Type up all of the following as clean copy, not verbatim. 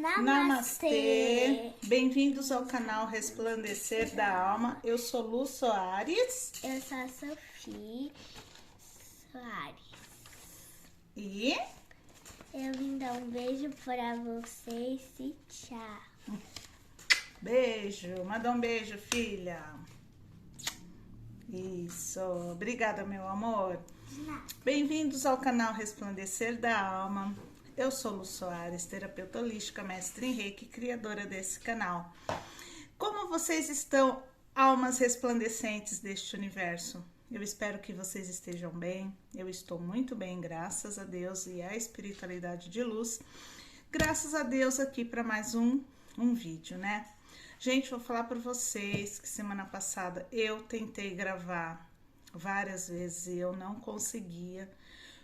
Namastê! Bem-vindos ao canal Resplandecer da Alma. Eu sou Lu Soares. Eu sou a Sofia Soares. E eu vim dar um beijo para vocês e tchau. Beijo, manda um beijo, filha. Isso, obrigada, meu amor. Bem-vindos ao canal Resplandecer da Alma. Eu sou Lu Soares, terapeuta holística, mestre em Reiki, criadora desse canal. Como vocês estão, almas resplandecentes deste universo? Eu espero que vocês estejam bem. Eu estou muito bem, graças a Deus e à espiritualidade de luz. Graças a Deus aqui para mais um vídeo, né? Gente, vou falar para vocês que semana passada eu tentei gravar várias vezes e eu não conseguia.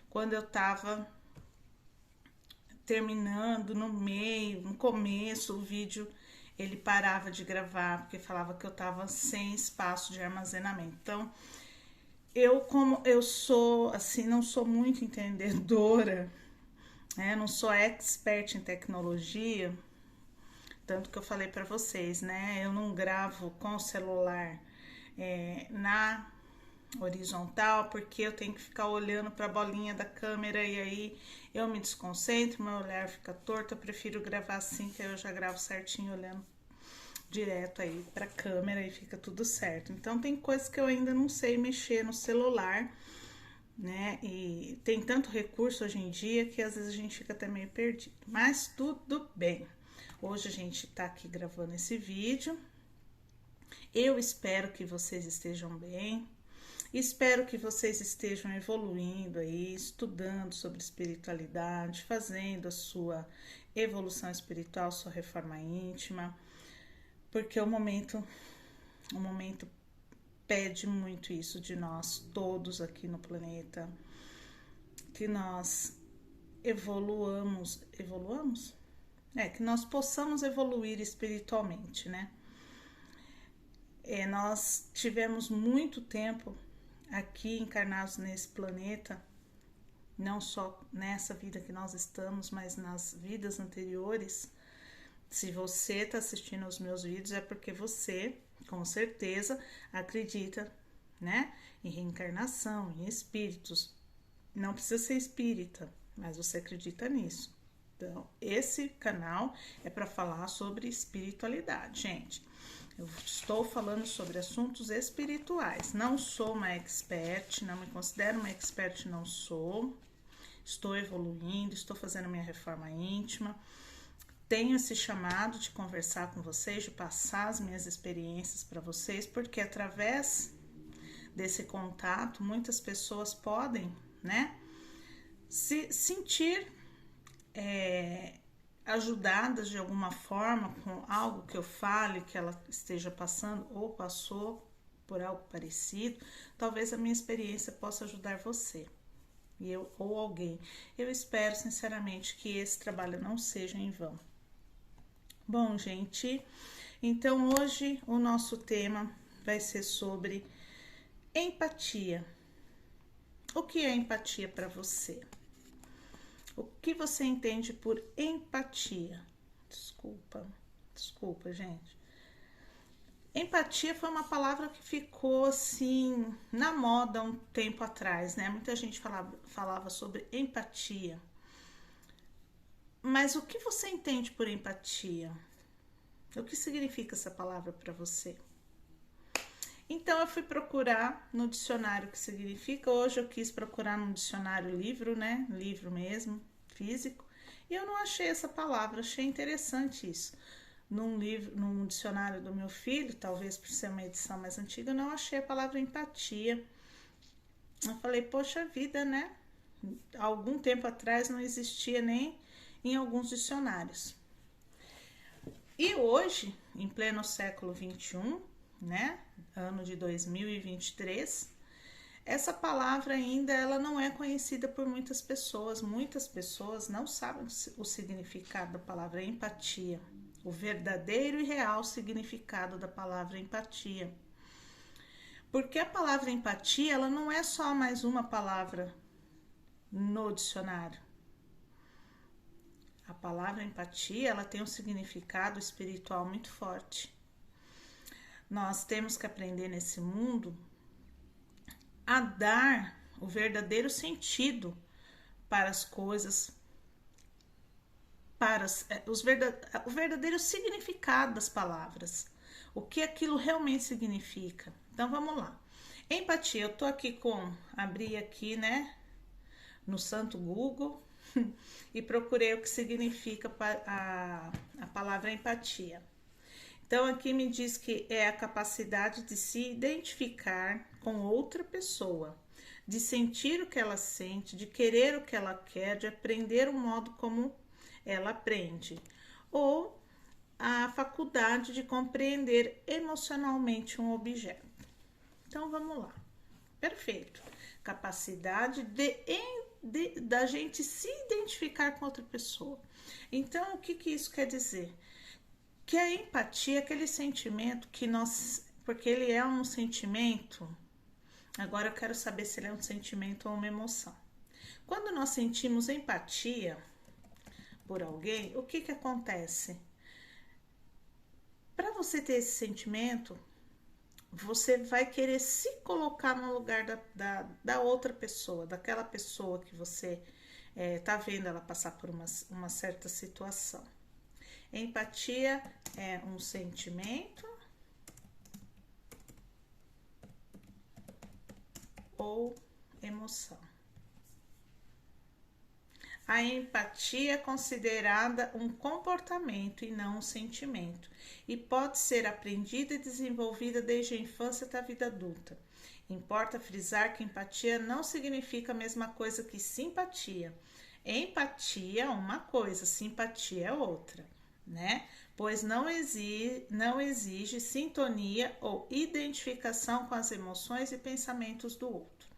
Quando eu tava terminando, no meio, no começo, o vídeo ele parava de gravar porque falava que eu tava sem espaço de armazenamento. Então, como eu sou assim, não sou muito entendedora, né? Não sou expert em tecnologia, tanto que eu falei para vocês, né? Eu não gravo com o celular na horizontal, porque eu tenho que ficar olhando para a bolinha da câmera e aí eu me desconcentro, meu olhar fica torto. Eu prefiro gravar assim, que eu já gravo certinho, olhando direto aí para a câmera e fica tudo certo. Então tem coisas que eu ainda não sei mexer no celular, né? E tem tanto recurso hoje em dia que às vezes a gente fica até meio perdido, mas tudo bem. Hoje a gente tá aqui gravando esse vídeo. Eu espero que vocês estejam bem. Espero que vocês estejam evoluindo aí, estudando sobre espiritualidade, fazendo a sua evolução espiritual, sua reforma íntima, porque o momento pede muito isso de nós todos aqui no planeta, que nós evoluamos? Que nós possamos evoluir espiritualmente, né? Nós tivemos muito tempo aqui encarnados nesse planeta, não só nessa vida que nós estamos, mas nas vidas anteriores. Se você está assistindo aos meus vídeos, é porque você, com certeza, acredita, né, em reencarnação, em espíritos. Não precisa ser espírita, mas você acredita nisso. Então, esse canal é para falar sobre espiritualidade, gente. Eu estou falando sobre assuntos espirituais. Não sou uma expert, não me considero uma expert, não sou. Estou evoluindo, estou fazendo minha reforma íntima. Tenho esse chamado de conversar com vocês, de passar as minhas experiências para vocês, porque através desse contato, muitas pessoas podem, né, se sentir ajudadas de alguma forma com algo que eu fale, que ela esteja passando ou passou por algo parecido. Talvez a minha experiência possa ajudar você ou alguém. Eu espero sinceramente que esse trabalho não seja em vão. Bom, gente, então hoje o nosso tema vai ser sobre empatia. O que é empatia para você? O que você entende por empatia? Desculpa, gente. Empatia foi uma palavra que ficou assim na moda um tempo atrás, né? Muita gente falava sobre empatia. Mas o que você entende por empatia? O que significa essa palavra para você? Então eu fui procurar no dicionário o que significa. Hoje eu quis procurar no dicionário livro, né? Livro mesmo, físico. E eu não achei essa palavra, achei interessante isso. Num dicionário do meu filho, talvez por ser uma edição mais antiga, eu não achei a palavra empatia. Eu falei, poxa vida, né? Há algum tempo atrás não existia nem em alguns dicionários. E hoje, em pleno século XXI, né, ano de 2023, essa palavra ainda ela não é conhecida por muitas pessoas. Muitas pessoas não sabem o significado da palavra empatia, o verdadeiro e real significado da palavra empatia. Porque a palavra empatia, ela não é só mais uma palavra no dicionário. A palavra empatia, ela tem um significado espiritual muito forte. Nós temos que aprender nesse mundo a dar o verdadeiro sentido para as coisas, para o verdadeiro significado das palavras, o que aquilo realmente significa. Então vamos lá. Empatia, eu tô aqui abri aqui, né, no santo Google e procurei o que significa a palavra empatia. Então aqui me diz que é a capacidade de se identificar com outra pessoa, de sentir o que ela sente, de querer o que ela quer, de aprender o modo como ela aprende, ou a faculdade de compreender emocionalmente um objeto. Então vamos lá. Perfeito. Capacidade da gente se identificar com outra pessoa. Então o que isso quer dizer? Que a empatia é aquele sentimento que porque ele é um sentimento. Agora eu quero saber se ele é um sentimento ou uma emoção. Quando nós sentimos empatia por alguém, o que acontece? Para você ter esse sentimento, você vai querer se colocar no lugar da outra pessoa, daquela pessoa que você tá vendo ela passar por uma certa situação. Empatia é um sentimento ou emoção. A empatia é considerada um comportamento e não um sentimento, e pode ser aprendida e desenvolvida desde a infância até a vida adulta. Importa frisar que empatia não significa a mesma coisa que simpatia. Empatia é uma coisa, simpatia é outra, né? Pois não exige sintonia ou identificação com as emoções e pensamentos do outro.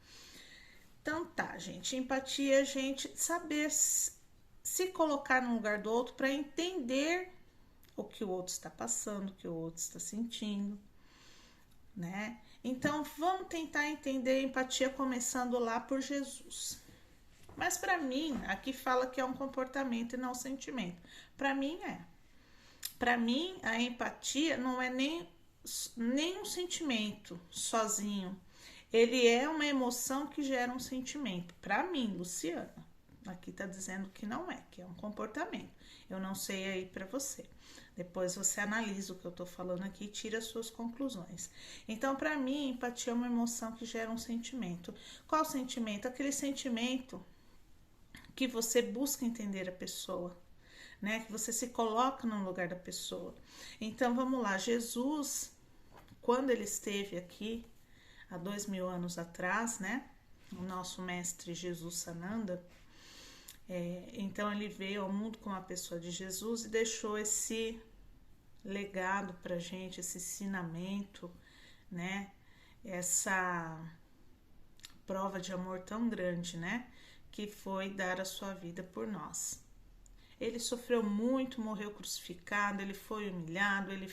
Então tá, gente, empatia é a gente saber se colocar no lugar do outro para entender o que o outro está passando, o que o outro está sentindo, né? Então vamos tentar entender a empatia começando lá por Jesus. Mas para mim, aqui fala que é um comportamento e não um sentimento. Para mim é. Para mim, a empatia não é nem um sentimento sozinho. Ele é uma emoção que gera um sentimento. Para mim, Luciana, aqui tá dizendo que não é, que é um comportamento. Eu não sei aí para você. Depois você analisa o que eu tô falando aqui e tira as suas conclusões. Então, para mim, empatia é uma emoção que gera um sentimento. Qual sentimento? Aquele sentimento que você busca entender a pessoa, né? Que você se coloca no lugar da pessoa. Então, vamos lá. Jesus, quando ele esteve aqui, há 2000 anos atrás, né? O nosso mestre Jesus Sananda. Então ele veio ao mundo como a pessoa de Jesus e deixou esse legado pra gente, esse ensinamento, né? Essa prova de amor tão grande, né? Que foi dar a sua vida por nós. Ele sofreu muito, morreu crucificado, ele foi humilhado, ele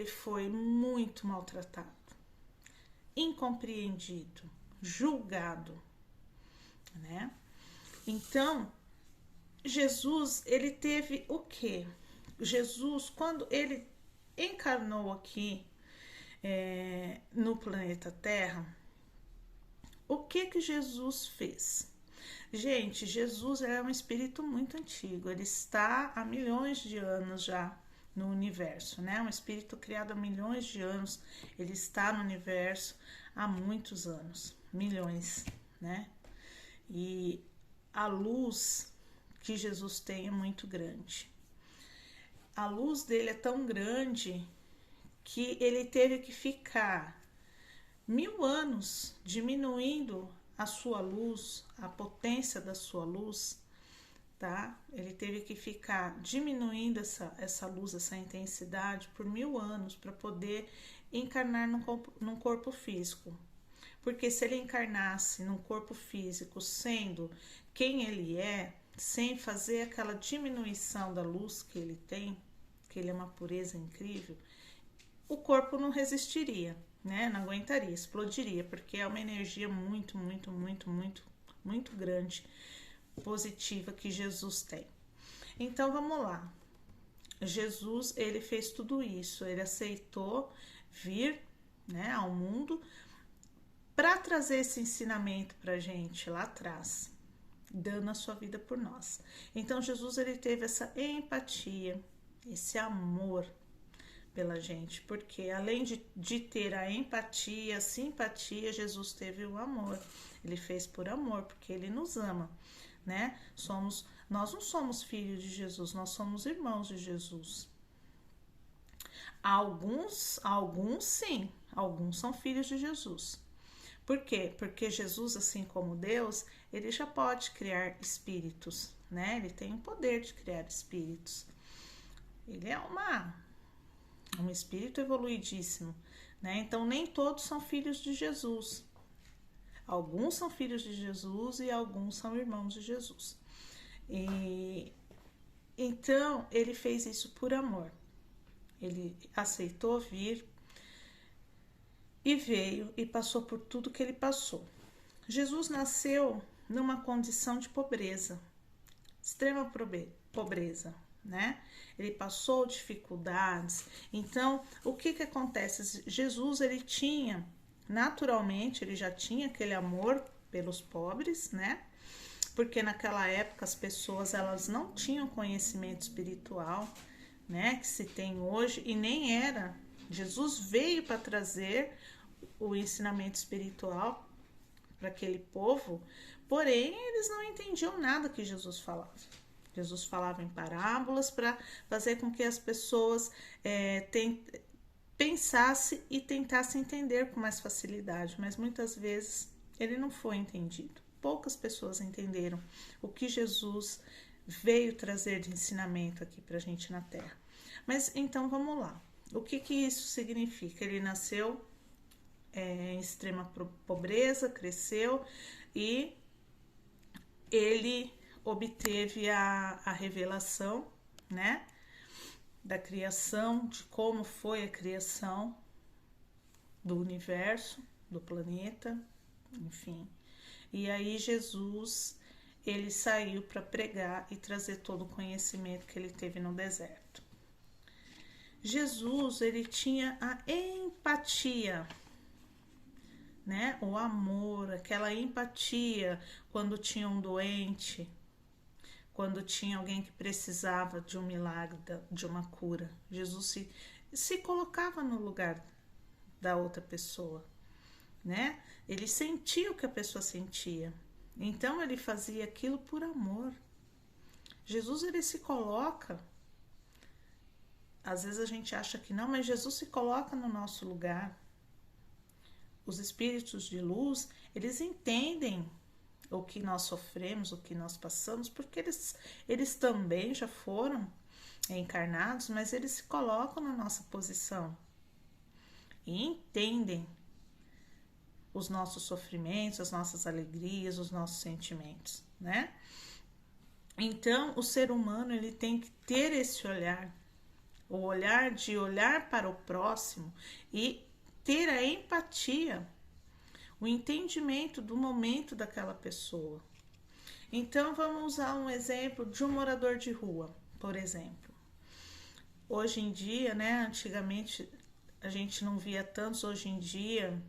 foi muito maltratado, incompreendido, julgado, né? Então, Jesus, ele teve o quê? Jesus, quando ele encarnou aqui no planeta Terra, o que Jesus fez? Gente, Jesus é um espírito muito antigo, ele está há milhões de anos já no universo, né? Um espírito criado há milhões de anos, ele está no universo há muitos anos, milhões, né? E a luz que Jesus tem é muito grande. A luz dele é tão grande que ele teve que ficar 1000 anos diminuindo a sua luz, a potência da sua luz, tá? Ele teve que ficar diminuindo essa luz, essa intensidade por 1000 anos para poder encarnar num corpo físico. Porque se ele encarnasse num corpo físico sendo quem ele é, sem fazer aquela diminuição da luz que ele tem, que ele é uma pureza incrível, o corpo não resistiria, né? Não aguentaria, explodiria, porque é uma energia muito, muito, muito, muito, muito grande positiva que Jesus tem. Então vamos lá. Jesus, ele fez tudo isso, ele aceitou vir, né, ao mundo para trazer esse ensinamento para a gente lá atrás, dando a sua vida por nós. Então Jesus, ele teve essa empatia, esse amor pela gente, porque além de ter a empatia, a simpatia, Jesus teve o amor. Ele fez por amor, porque ele nos ama, né? Nós não somos filhos de Jesus, nós somos irmãos de Jesus. Alguns sim, alguns são filhos de Jesus. Por quê? Porque Jesus, assim como Deus, ele já pode criar espíritos, né? Ele tem o poder de criar espíritos. Ele é um espírito evoluidíssimo, né? Então nem todos são filhos de Jesus. Alguns são filhos de Jesus e alguns são irmãos de Jesus. Então ele fez isso por amor. Ele aceitou vir e veio e passou por tudo que ele passou. Jesus nasceu numa condição de pobreza, extrema pobreza, né? Ele passou dificuldades. Então, o que acontece? Jesus, ele tinha, naturalmente, ele já tinha aquele amor pelos pobres, né? Porque naquela época as pessoas, elas não tinham conhecimento espiritual, né, que se tem hoje, e nem era. Jesus veio para trazer o ensinamento espiritual para aquele povo, porém eles não entendiam nada que Jesus falava. Jesus falava em parábolas para fazer com que as pessoas pensassem e tentassem entender com mais facilidade, mas muitas vezes ele não foi entendido. Poucas pessoas entenderam o que Jesus veio trazer de ensinamento aqui pra gente na Terra. Mas então vamos lá. O que isso significa? Ele nasceu em extrema pobreza, cresceu e ele obteve a revelação, né, da criação, de como foi a criação do universo, do planeta, enfim. E aí Jesus, ele saiu para pregar e trazer todo o conhecimento que ele teve no deserto. Jesus, ele tinha a empatia, né? O amor, aquela empatia quando tinha um doente, quando tinha alguém que precisava de um milagre, de uma cura. Jesus se colocava no lugar da outra pessoa, né? Ele sentia o que a pessoa sentia. Então ele fazia aquilo por amor. Jesus, ele se coloca. Às vezes a gente acha que não, mas Jesus se coloca no nosso lugar. Os espíritos de luz, eles entendem o que nós sofremos, o que nós passamos, porque eles também já foram encarnados, mas eles se colocam na nossa posição e entendem os nossos sofrimentos, as nossas alegrias, os nossos sentimentos, né? Então, o ser humano, ele tem que ter esse olhar, o olhar de olhar para o próximo e ter a empatia, o entendimento do momento daquela pessoa. Então, vamos usar um exemplo de um morador de rua, por exemplo. Hoje em dia, né, antigamente a gente não via tantos, hoje em dia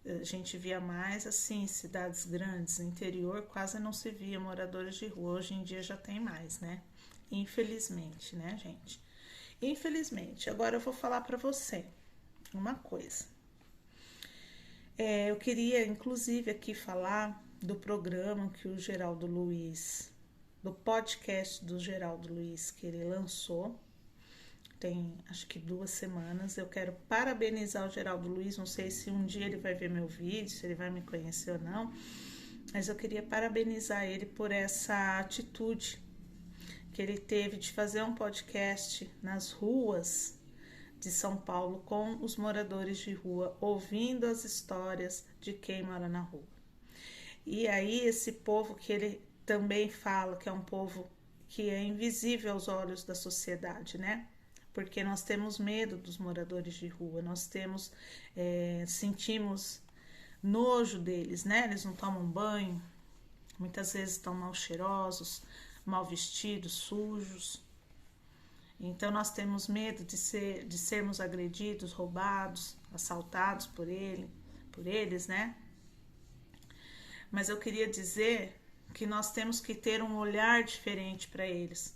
a gente via mais assim, cidades grandes, interior quase não se via moradores de rua. Hoje em dia já tem mais, né? Infelizmente, né, gente? Infelizmente. Agora eu vou falar para você uma coisa. Eu queria, inclusive, aqui falar do programa que o Geraldo Luiz, do podcast do Geraldo Luiz, que ele lançou. Tem, acho que 2 semanas. Eu quero parabenizar o Geraldo Luiz. Não sei se um dia ele vai ver meu vídeo, se ele vai me conhecer ou não, mas eu queria parabenizar ele por essa atitude que ele teve de fazer um podcast nas ruas de São Paulo com os moradores de rua, ouvindo as histórias de quem mora na rua. E aí esse povo que ele também fala que é um povo que é invisível aos olhos da sociedade, né? Porque nós temos medo dos moradores de rua, nós sentimos nojo deles, né? Eles não tomam banho, Muitas vezes estão mal cheirosos, mal vestidos, sujos. Então nós temos medo de sermos agredidos, roubados, assaltados por eles, né? Mas eu queria dizer que nós temos que ter um olhar diferente para eles.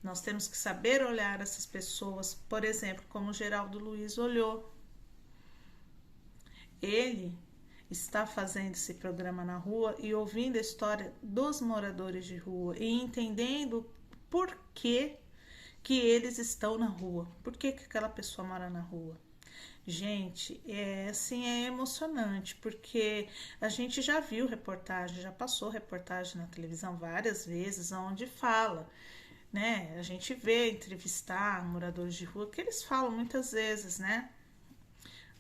Nós temos que saber olhar essas pessoas, por exemplo, como o Geraldo Luiz olhou. Ele está fazendo esse programa na rua e ouvindo a história dos moradores de rua e entendendo por que eles estão na rua, por que aquela pessoa mora na rua. Gente, é emocionante, porque a gente já viu reportagem, já passou reportagem na televisão várias vezes, onde fala, né? A gente vê entrevistar moradores de rua, que eles falam muitas vezes, né?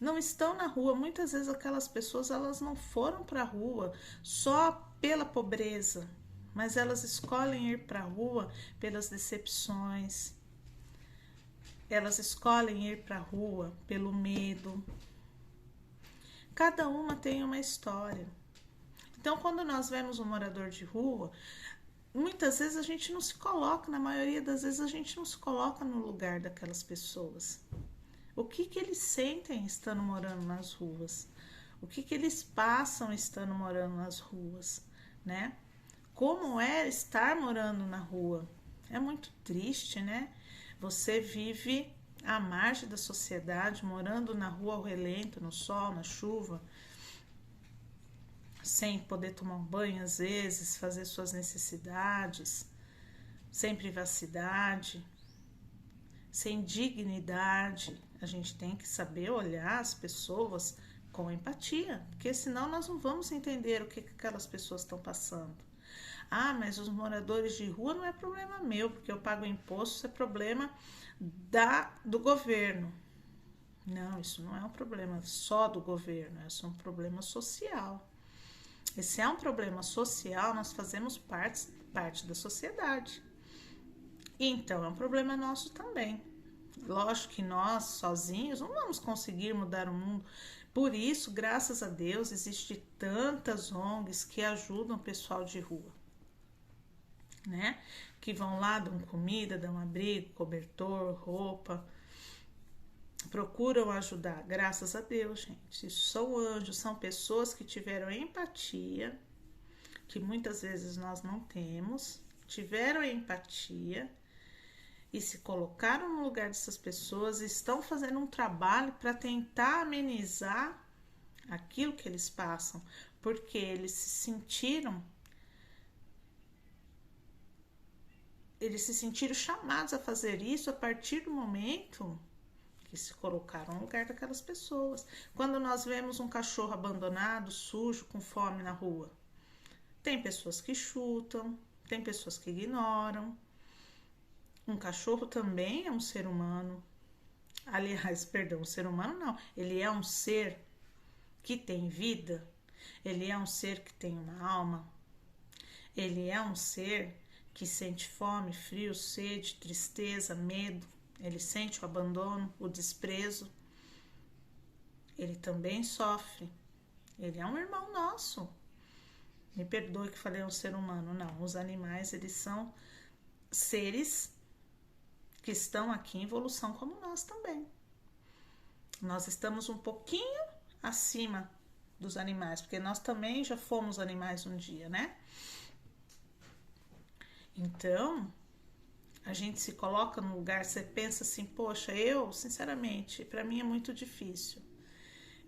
Não estão na rua, muitas vezes aquelas pessoas, elas não foram para a rua só pela pobreza, mas elas escolhem ir para a rua pelas decepções, elas escolhem ir para a rua pelo medo. Cada uma tem uma história. Então, quando nós vemos um morador de rua, muitas vezes a gente não se coloca, na maioria das vezes a gente não se coloca no lugar daquelas pessoas. O que eles sentem estando morando nas ruas? O que eles passam estando morando nas ruas, né? Como é estar morando na rua? É muito triste, né? Você vive à margem da sociedade, morando na rua ao relento, no sol, na chuva, sem poder tomar um banho às vezes, fazer suas necessidades, sem privacidade, sem dignidade. A gente tem que saber olhar as pessoas com empatia, porque senão nós não vamos entender o que aquelas pessoas estão passando. Ah, mas os moradores de rua não é problema meu, porque eu pago imposto, isso é problema do governo. Não, isso não é um problema só do governo, isso é um problema social. E se é um problema social, nós fazemos parte da sociedade. Então, é um problema nosso também. Lógico que nós, sozinhos, não vamos conseguir mudar o mundo. Por isso, graças a Deus, existem tantas ONGs que ajudam o pessoal de rua, né? Que vão lá, dão comida, dão abrigo, cobertor, roupa, procuram ajudar. Graças a Deus, gente. Isso são anjos, são pessoas que tiveram empatia, que muitas vezes nós não temos, tiveram empatia e se colocaram no lugar dessas pessoas e estão fazendo um trabalho para tentar amenizar aquilo que eles passam, porque eles se sentiram chamados a fazer isso a partir do momento que se colocaram no lugar daquelas pessoas. Quando nós vemos um cachorro abandonado, sujo, com fome na rua, tem pessoas que chutam, tem pessoas que ignoram. Um cachorro também é um ser humano. Aliás, perdão, um ser humano não. Ele é um ser que tem vida. Ele é um ser que tem uma alma. Ele é um ser que sente fome, frio, sede, tristeza, medo. Ele sente o abandono, o desprezo. Ele também sofre. Ele é um irmão nosso. Me perdoe que falei um ser humano. Não, os animais, eles são seres que estão aqui em evolução como nós também. Nós estamos um pouquinho acima dos animais, porque nós também já fomos animais um dia, né? Então, a gente se coloca no lugar, você pensa assim, poxa, eu, sinceramente, para mim é muito difícil.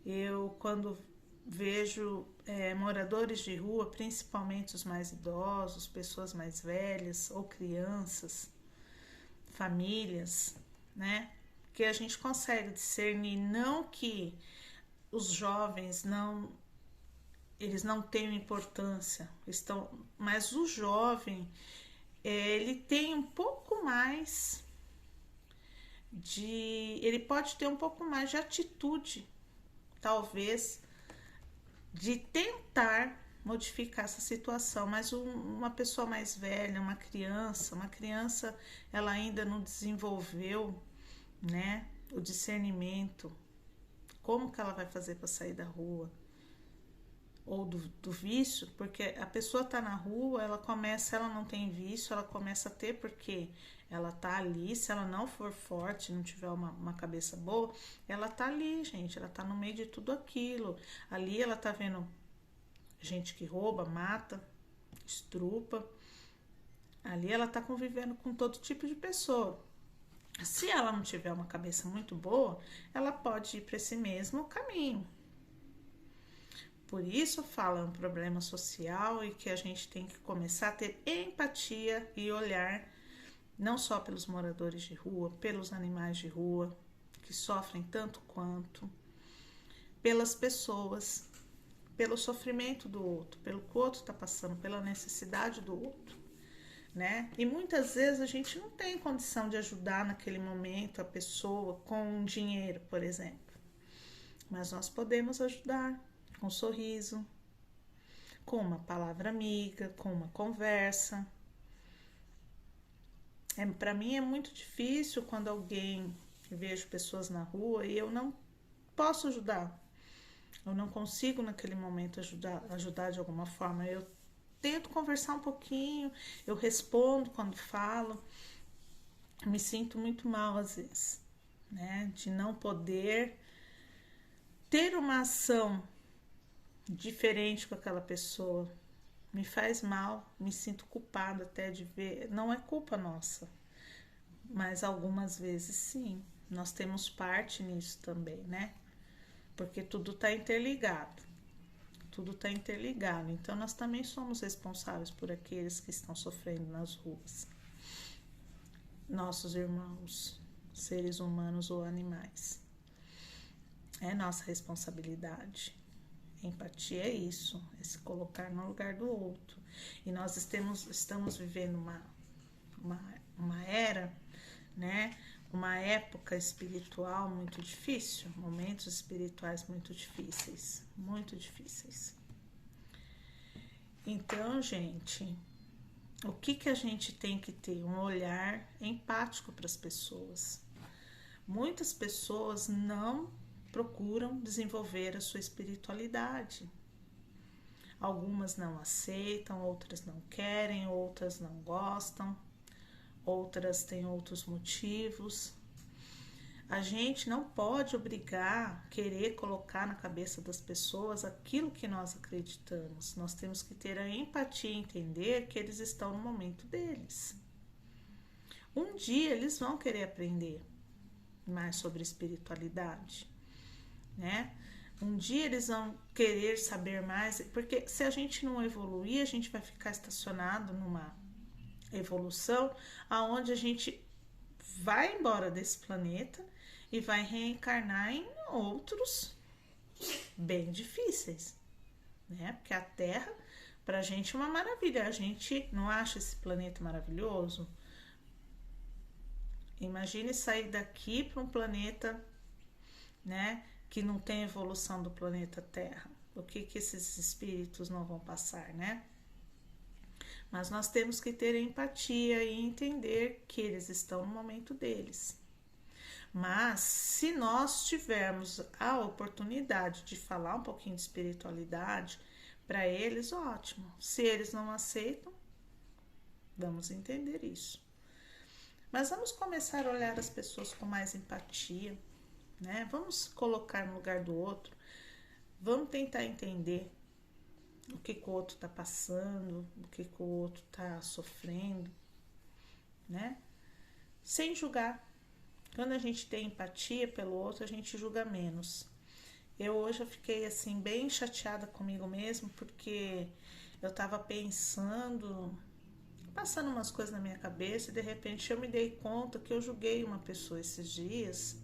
Eu, quando vejo moradores de rua, principalmente os mais idosos, pessoas mais velhas ou crianças, famílias, né? Que a gente consegue discernir, não que os jovens eles não tenham importância, mas o jovem ele tem um pouco mais ele pode ter um pouco mais de atitude, talvez, de tentar modificar essa situação, mas uma pessoa mais velha, uma criança, ela ainda não desenvolveu, né, o discernimento, como que ela vai fazer para sair da rua? ou do vício, porque a pessoa tá na rua, ela não tem vício, ela começa a ter porque ela tá ali, se ela não for forte, não tiver uma cabeça boa, ela tá ali, gente, ela tá no meio de tudo aquilo. Ali ela tá vendo gente que rouba, mata, estrupa. Ali ela tá convivendo com todo tipo de pessoa. Se ela não tiver uma cabeça muito boa, ela pode ir para esse mesmo caminho. Por isso fala é um problema social e que a gente tem que começar a ter empatia e olhar não só pelos moradores de rua, pelos animais de rua, que sofrem tanto quanto, pelas pessoas, pelo sofrimento do outro, pelo que o outro está passando, pela necessidade do outro, né? E muitas vezes a gente não tem condição de ajudar naquele momento a pessoa com dinheiro, por exemplo, mas nós podemos ajudar com um sorriso, com uma palavra amiga, com uma conversa. Para mim é muito difícil quando alguém vejo pessoas na rua e eu não posso ajudar. Eu não consigo naquele momento ajudar de alguma forma. Eu tento conversar um pouquinho, eu respondo quando falo. Me sinto muito mal às vezes, né? De não poder ter uma ação diferente com aquela pessoa. Me faz mal, me sinto culpada até de ver. Não é culpa nossa, mas algumas vezes sim. Nós temos parte nisso também, né? Porque tudo está interligado. Tudo está interligado. Então nós também somos responsáveis por aqueles que estão sofrendo nas ruas. Nossos irmãos, seres humanos ou animais. É nossa responsabilidade. Empatia é isso, é se colocar no lugar do outro. E nós estamos vivendo uma era, né? Uma época espiritual muito difícil, momentos espirituais muito difíceis, muito difíceis. Então, gente, o que a gente tem que ter? Um olhar empático para as pessoas. Muitas pessoas não procuram desenvolver a sua espiritualidade. Algumas não aceitam, outras não querem, outras não gostam, outras têm outros motivos. A gente não pode obrigar, querer colocar na cabeça das pessoas aquilo que nós acreditamos. Nós temos que ter a empatia e entender que eles estão no momento deles. Um dia eles vão querer aprender mais sobre espiritualidade, né? Um dia eles vão querer saber mais, porque se a gente não evoluir, a gente vai ficar estacionado numa evolução aonde a gente vai embora desse planeta e vai reencarnar em outros bem difíceis, né? Porque a Terra, pra gente, é uma maravilha. A gente não acha esse planeta maravilhoso? Imagine sair daqui para um planeta, né, que não tem evolução do planeta Terra. O que esses espíritos não vão passar, né? Mas nós temos que ter empatia e entender que eles estão no momento deles. Mas se nós tivermos a oportunidade de falar um pouquinho de espiritualidade para eles, ótimo. Se eles não aceitam, vamos entender isso. Mas vamos começar a olhar as pessoas com mais empatia, né? Vamos colocar no lugar do outro. Vamos tentar entender o que o outro está passando, o que o outro está sofrendo, né? Sem julgar. Quando a gente tem empatia pelo outro, a gente julga menos. Hoje eu fiquei assim bem chateada comigo mesmo, porque eu estava pensando, passando umas coisas na minha cabeça, e de repente eu me dei conta que eu julguei uma pessoa esses dias.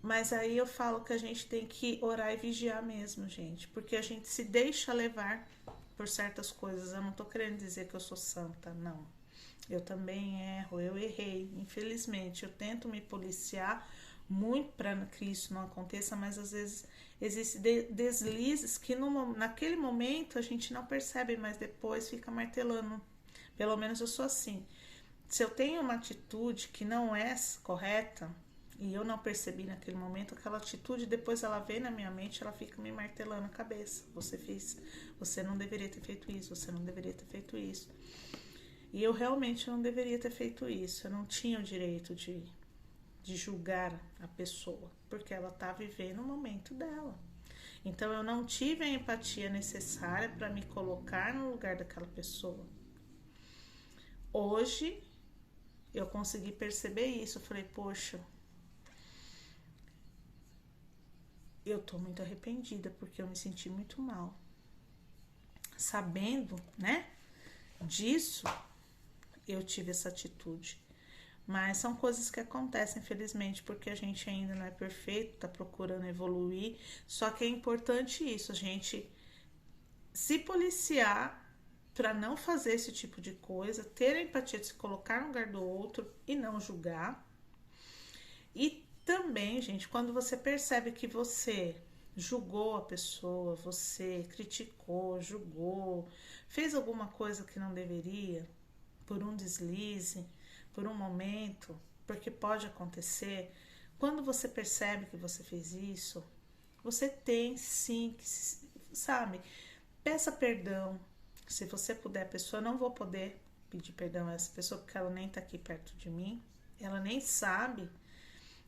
Mas aí eu falo que a gente tem que orar e vigiar mesmo, gente, porque a gente se deixa levar por certas coisas. Eu não tô querendo dizer que eu sou santa, não. Eu também erro, eu errei, infelizmente. Eu tento me policiar muito para que isso não aconteça, mas às vezes existem deslizes que naquele momento a gente não percebe, mas depois fica martelando. Pelo menos eu sou assim. Se eu tenho uma atitude que não é correta, e eu não percebi naquele momento aquela atitude, depois ela vem na minha mente, ela fica me martelando a cabeça. Você não deveria ter feito isso, você não deveria ter feito isso. E eu realmente não deveria ter feito isso. Eu não tinha o direito de julgar a pessoa, porque ela está vivendo o momento dela. Então eu não tive a empatia necessária para me colocar no lugar daquela pessoa. Hoje eu consegui perceber isso. Eu falei, poxa, eu tô muito arrependida porque eu me senti muito mal. Sabendo, né, disso, eu tive essa atitude. Mas são coisas que acontecem, infelizmente, porque a gente ainda não é perfeito, tá procurando evoluir. Só que é importante isso, a gente se policiar para não fazer esse tipo de coisa, ter a empatia de se colocar no lugar do outro e não julgar. E também, gente, quando você percebe que você julgou a pessoa, você criticou, julgou, fez alguma coisa que não deveria, por um deslize, por um momento, porque pode acontecer. Quando você percebe que você fez isso, você tem sim que, sabe, peça perdão. Se você puder, a pessoa, não vou poder pedir perdão a essa pessoa porque ela nem tá aqui perto de mim, ela nem sabe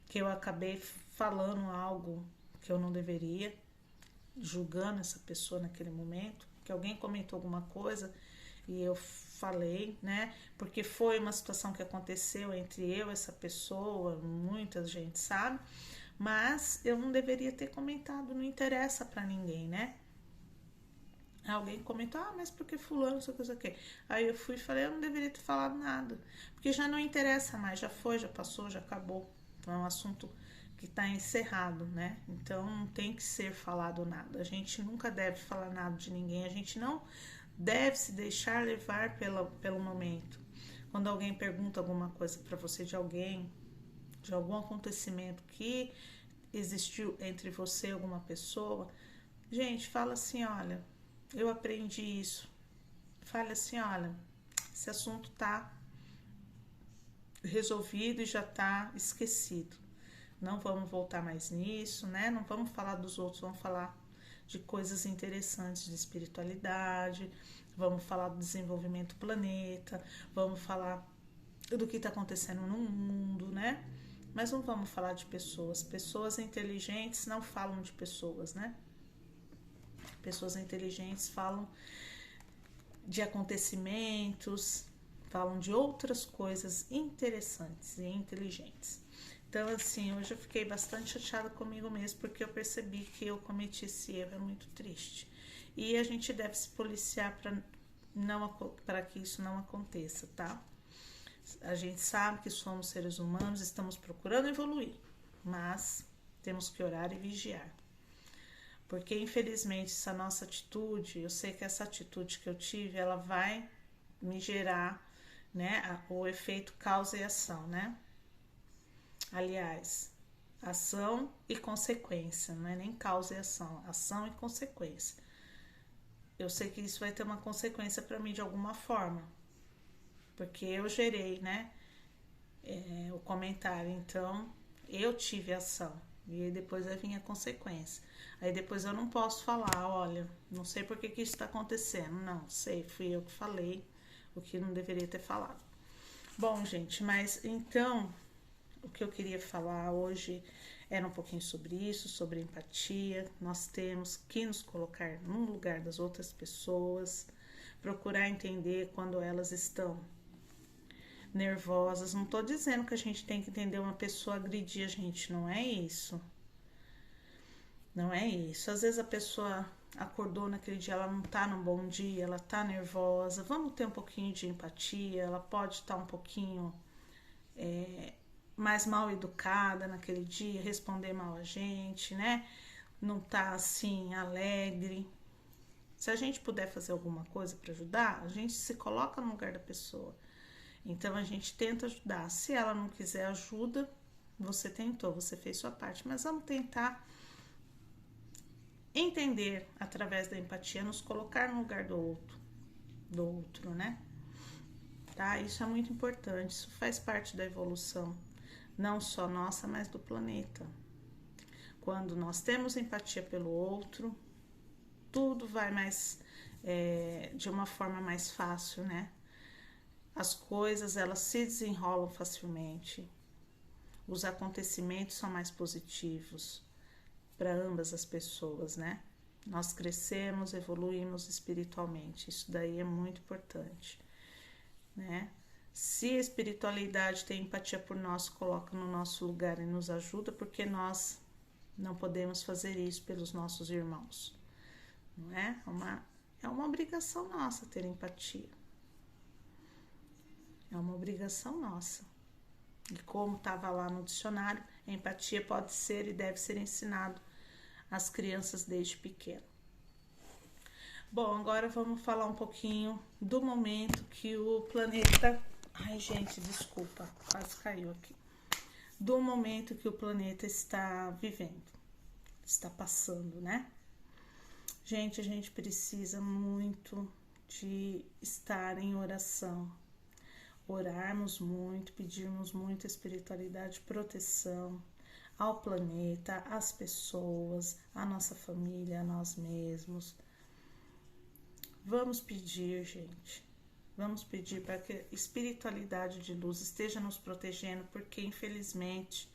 que eu acabei falando algo que eu não deveria, julgando essa pessoa naquele momento, que alguém comentou alguma coisa e eu falei, né? Porque foi uma situação que aconteceu entre eu e essa pessoa, muita gente sabe, mas eu não deveria ter comentado, não interessa pra ninguém, né? Alguém comentou, mas porque fulano, não sei o que. Aí eu fui e falei, eu não deveria ter falado nada, porque já não interessa mais, já foi, já passou, já acabou. Então é um assunto que está encerrado, né? Então não tem que ser falado nada. A gente nunca deve falar nada de ninguém, a gente não deve se deixar levar pelo momento. Quando alguém pergunta alguma coisa para você de alguém, de algum acontecimento que existiu entre você e alguma pessoa, gente, fala assim, olha, eu aprendi isso. Fale assim, olha, esse assunto tá resolvido e já tá esquecido. Não vamos voltar mais nisso, né? Não vamos falar dos outros, vamos falar de coisas interessantes de espiritualidade, vamos falar do desenvolvimento do planeta, vamos falar do que está acontecendo no mundo, né? Mas não vamos falar de pessoas. Pessoas inteligentes não falam de pessoas, né? Pessoas inteligentes falam de acontecimentos, falam de outras coisas interessantes e inteligentes. Então, assim, hoje eu fiquei bastante chateada comigo mesmo, porque eu percebi que eu cometi esse erro, é muito triste. E a gente deve se policiar para que isso não aconteça, tá? A gente sabe que somos seres humanos, estamos procurando evoluir, mas temos que orar e vigiar. Porque, infelizmente, essa nossa atitude, eu sei que essa atitude que eu tive, ela vai me gerar, né, o efeito causa e ação, né? Aliás, ação e consequência, não é nem causa e ação e consequência. Eu sei que isso vai ter uma consequência para mim de alguma forma, porque eu gerei, né, o comentário, então eu tive ação e aí depois vai vir a consequência. Aí depois eu não posso falar, olha, não sei por que isso está acontecendo, não, sei, fui eu que falei o que não deveria ter falado. Bom, gente, mas então o que eu queria falar hoje era um pouquinho sobre isso, sobre empatia. Nós temos que nos colocar no lugar das outras pessoas, procurar entender quando elas estão nervosas. Não tô dizendo que a gente tem que entender uma pessoa agredir a gente, não é isso. Não é isso. Às vezes a pessoa acordou naquele dia, ela não tá num bom dia, ela tá nervosa. Vamos ter um pouquinho de empatia, ela pode estar um pouquinho mais mal educada naquele dia, responder mal a gente, né? Não tá assim alegre. Se a gente puder fazer alguma coisa para ajudar, a gente se coloca no lugar da pessoa. Então a gente tenta ajudar. Se ela não quiser ajuda, você tentou, você fez sua parte, mas vamos tentar entender através da empatia, nos colocar no lugar do outro, né? Tá? Isso é muito importante, isso faz parte da evolução. não só nossa, mas do planeta. Quando nós temos empatia pelo outro, tudo vai mais de uma forma mais fácil, né? As coisas, elas se desenrolam facilmente. Os acontecimentos são mais positivos para ambas as pessoas, né? Nós crescemos, evoluímos espiritualmente. Isso daí é muito importante, né? Se a espiritualidade tem empatia por nós, coloca no nosso lugar e nos ajuda, porque nós não podemos fazer isso pelos nossos irmãos, não é? É uma obrigação nossa ter empatia. É uma obrigação nossa. E como estava lá no dicionário, a empatia pode ser e deve ser ensinado às crianças desde pequeno. Bom, agora vamos falar um pouquinho do momento que o planeta... Ai, gente, desculpa, quase caiu aqui. Do momento que o planeta está vivendo, está passando, né? Gente, a gente precisa muito de estar em oração. Orarmos muito, pedirmos muita espiritualidade, proteção ao planeta, às pessoas, à nossa família, a nós mesmos. Vamos pedir, gente. Vamos pedir para que a espiritualidade de luz esteja nos protegendo, porque infelizmente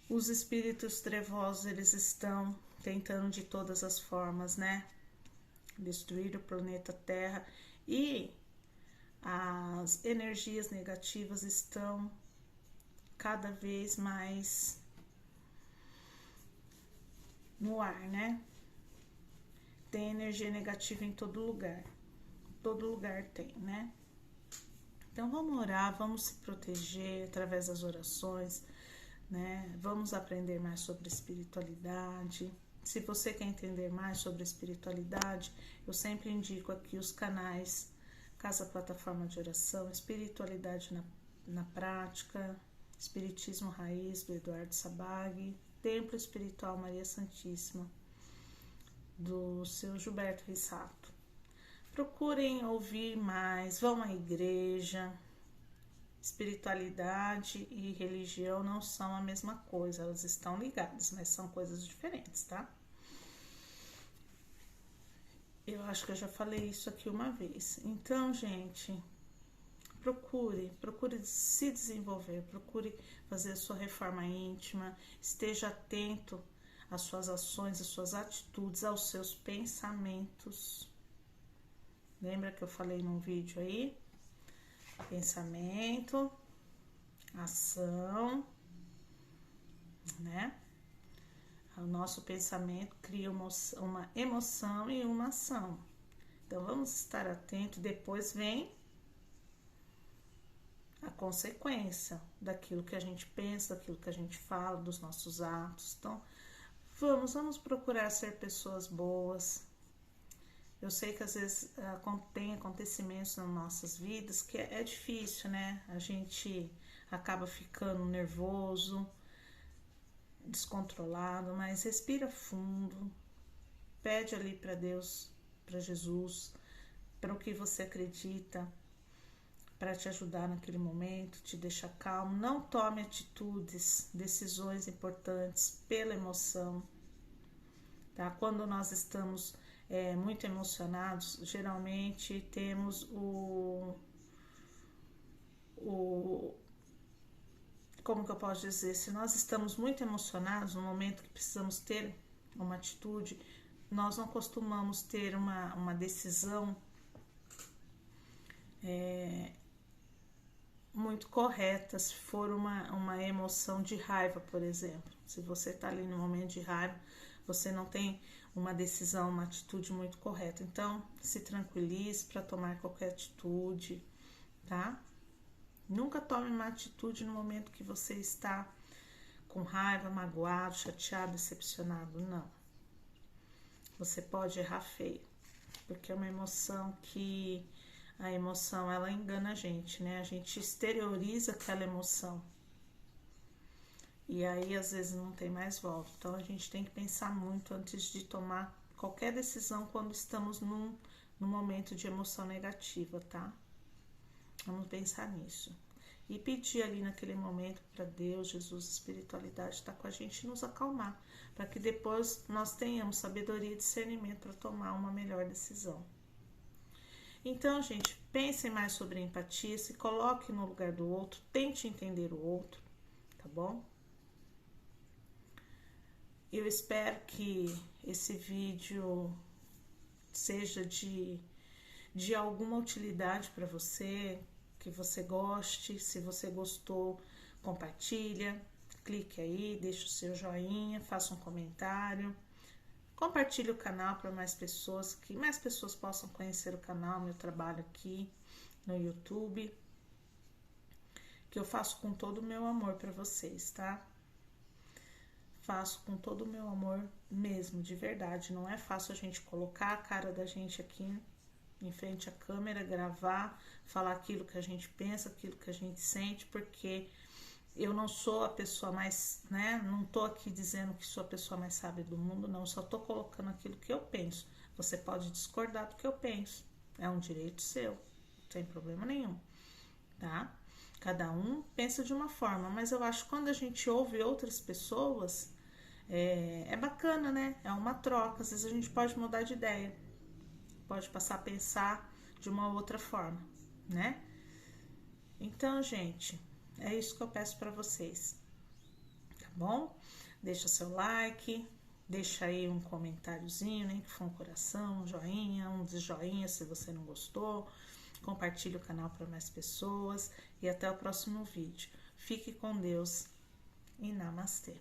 os espíritos trevosos, eles estão tentando de todas as formas, né? Destruir o planeta Terra, e as energias negativas estão cada vez mais no ar, né? Tem energia negativa em todo lugar tem, né? Então vamos orar, vamos se proteger através das orações, né? Vamos aprender mais sobre espiritualidade. Se você quer entender mais sobre espiritualidade, eu sempre indico aqui os canais Casa Plataforma de Oração, Espiritualidade na Prática, Espiritismo Raiz, do Eduardo Sabag, Templo Espiritual Maria Santíssima, do seu Gilberto Rissato. Procurem ouvir mais, vão à igreja. Espiritualidade e religião não são a mesma coisa, elas estão ligadas, mas são coisas diferentes, tá? Eu acho que eu já falei isso aqui uma vez. Então, gente, procure se desenvolver, procure fazer a sua reforma íntima, esteja atento às suas ações, às suas atitudes, aos seus pensamentos. Lembra que eu falei num vídeo aí? Pensamento, ação, né? O nosso pensamento cria uma emoção e uma ação. Então vamos estar atentos. Depois vem a consequência daquilo que a gente pensa, daquilo que a gente fala, dos nossos atos. Então vamos procurar ser pessoas boas. Eu sei que às vezes tem acontecimentos nas nossas vidas que é difícil, né? A gente acaba ficando nervoso, descontrolado, mas respira fundo, pede ali para Deus, para Jesus, para o que você acredita, para te ajudar naquele momento, te deixar calmo. Não tome atitudes, decisões importantes pela emoção, tá? Quando nós estamos muito emocionados, geralmente temos como que eu posso dizer, se nós estamos muito emocionados no momento que precisamos ter uma atitude, nós não costumamos ter uma decisão muito correta. Se for uma emoção de raiva, por exemplo, se você está ali no momento de raiva, você não tem uma decisão, uma atitude muito correta. Então, se tranquilize para tomar qualquer atitude, tá? Nunca tome uma atitude no momento que você está com raiva, magoado, chateado, decepcionado, não. Você pode errar feio, porque é uma emoção que... A emoção, ela engana a gente, né? A gente exterioriza aquela emoção. E aí, às vezes, não tem mais volta. Então, a gente tem que pensar muito antes de tomar qualquer decisão quando estamos num momento de emoção negativa, tá? Vamos pensar nisso. e pedir ali naquele momento para Deus, Jesus, espiritualidade estar com a gente e nos acalmar, para que depois nós tenhamos sabedoria e discernimento para tomar uma melhor decisão. Então, gente, pensem mais sobre a empatia, se coloque no lugar do outro, tente entender o outro, tá bom? Eu espero que esse vídeo seja de alguma utilidade para você, que você goste. Se você gostou, compartilha, clique aí, deixa o seu joinha, faça um comentário. Compartilhe o canal para mais pessoas, que mais pessoas possam conhecer o canal, meu trabalho aqui no YouTube, que eu faço com todo o meu amor para vocês, tá? Faço com todo o meu amor mesmo, de verdade. Não é fácil a gente colocar a cara da gente aqui em frente à câmera, gravar, falar aquilo que a gente pensa, aquilo que a gente sente, porque eu não sou a pessoa mais, né? Não tô aqui dizendo que sou a pessoa mais sábia do mundo, não. Só tô colocando aquilo que eu penso. Você pode discordar do que eu penso. É um direito seu. Sem problema nenhum, tá? Cada um pensa de uma forma, mas eu acho que quando a gente ouve outras pessoas, é bacana, né? É uma troca. Às vezes a gente pode mudar de ideia. Pode passar a pensar de uma outra forma, né? Então, gente, é isso que eu peço para vocês, tá bom? Deixa seu like, deixa aí um comentáriozinho, nem que for um coração, um joinha, um desjoinha se você não gostou. Compartilhe o canal para mais pessoas e até o próximo vídeo. Fique com Deus e namastê.